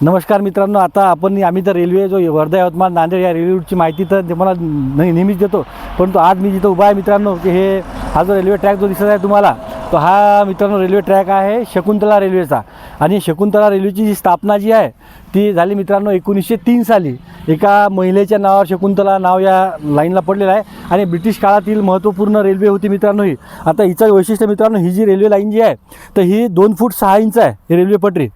नमस्कार मित्रांनो, आता आम्ही तर रेल्वे जो वर्धा यवतमाळ नांदेड या रेल्वे रूटची माहिती तर तुम्हाला नेहमीच देतो, परंतु आज मी जिथं उभा आहे मित्रांनो की हा जो रेल्वे ट्रॅक जो दिसत आहे तुम्हाला, तो हा मित्रांनो रेल्वे ट्रॅक आहे शकुंतला रेल्वेचा. आणि शकुंतला रेल्वेची जी स्थापना जी आहे ती झाली मित्रांनो 1903 साली. एका महिलेच्या नावावर शकुंतला नाव या लाईनला पडलेलं आहे आणि ब्रिटिश काळातील महत्त्वपूर्ण रेल्वे होती मित्रांनो ही. आता हिचं वैशिष्ट्य मित्रांनो, ही जी रेल्वे लाईन जी आहे तर ही 2 फूट 6 इंच आहे ही रेल्वे पटरी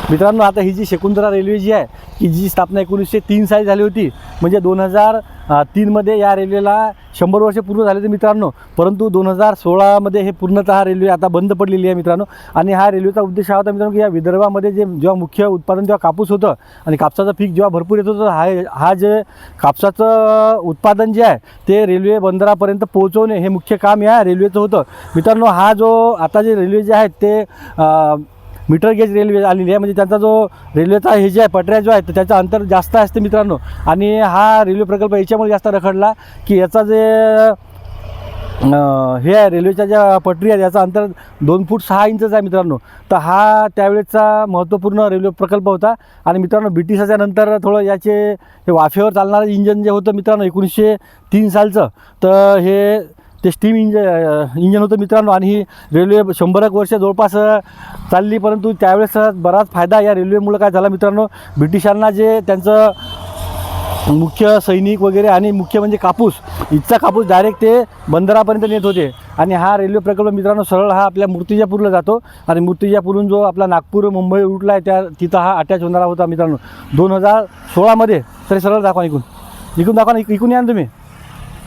मित्रांनो. आता ही जी शकुंतला रेल्वे जी आहे की जी स्थापना 1903 साली झाली होती, म्हणजे 2003मध्ये या रेल्वेला 100 वर्ष पूर्ण झाले होते मित्रांनो. परंतु 2016मध्ये हे पूर्णतः रेल्वे आता बंद पडलेली आहे मित्रांनो. आणि हा रेल्वेचा उद्देश हा होता मित्रांनो की या विदर्भामध्ये जेव्हा मुख्य उत्पादन जेव्हा कापूस होतं आणि कापसाचं पीक जेव्हा भरपूर येत होतं, हा जे कापसाचं उत्पादन जे आहे ते रेल्वे बंदरापर्यंत पोहोचवणे हे मुख्य काम या रेल्वेचं होतं मित्रांनो. हा जो आता जे रेल्वे जे आहेत ते मीटर गेज रेल्वे आलेली आहे, म्हणजे त्यांचा जो रेल्वेचा हे जे आहे पटऱ्या जो आहे तर त्याचं अंतर जास्त असते मित्रांनो. आणि हा रेल्वे प्रकल्प याच्यामुळे जास्त रखडला की याचा जे हे आहे रेल्वेच्या ज्या पटरी आहे याचं अंतर 2 फूट 6 इंचच आहे मित्रांनो. तर हा त्यावेळेचा महत्त्वपूर्ण रेल्वे प्रकल्प होता. आणि मित्रांनो ब्रिटिशाच्या नंतर थोडं याचे हे वाफेवर चालणारं इंजन जे होतं मित्रांनो 1903 सालचं, तर ते स्टीम इंजन होतं मित्रांनो. आणि ही रेल्वे 100 वर्ष जवळपास चालली. परंतु त्यावेळेस बराच फायदा या रेल्वेमुळे काय झाला मित्रांनो, ब्रिटिशांना जे त्यांचं मुख्य सैनिक वगैरे आणि मुख्य म्हणजे कापूस, इथचा कापूस डायरेक्ट ते बंदरापर्यंत नेत होते. आणि हा रेल्वे प्रकल्प मित्रांनो सरळ हा आपल्या मूर्तिजापूरला जातो आणि मूर्तिजापूरहून जो आपला नागपूर मुंबई रूटला आहे तिथं हा अटॅच होणारा होता मित्रांनो 2016मध्ये. तरी सरळ दाखवा, इकून दाखवा, इकून या ना तुम्ही,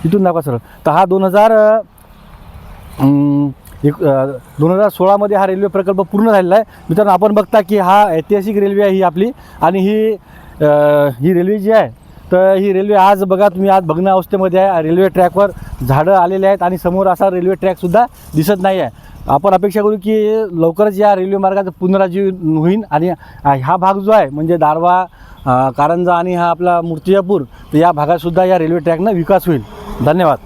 इथून दाखवा सरळ. तर हा 2016मध्ये हा रेल्वे प्रकल्प पूर्ण झालेला आहे मित्रांनो. आपण बघता की हा ऐतिहासिक रेल्वे आहे ही आपली. आणि ही रेल्वे जी आहे तर ही रेल्वे आज बघा तुम्ही, आज भग्न अवस्थेमध्ये आहे. रेल्वे ट्रॅकवर झाडं आलेले आहेत आणि समोर असा रेल्वे ट्रॅकसुद्धा दिसत नाही आहे. आपण अपेक्षा करू की लवकरच या रेल्वे मार्गाचं पुनरुज्जीवन होईल आणि हा भाग जो आहे म्हणजे दारवा, कारंजा आणि हा आपला मूर्तिजापूर, तर या भागातसुद्धा या रेल्वे ट्रॅकनं विकास होईल. धन्यवाद.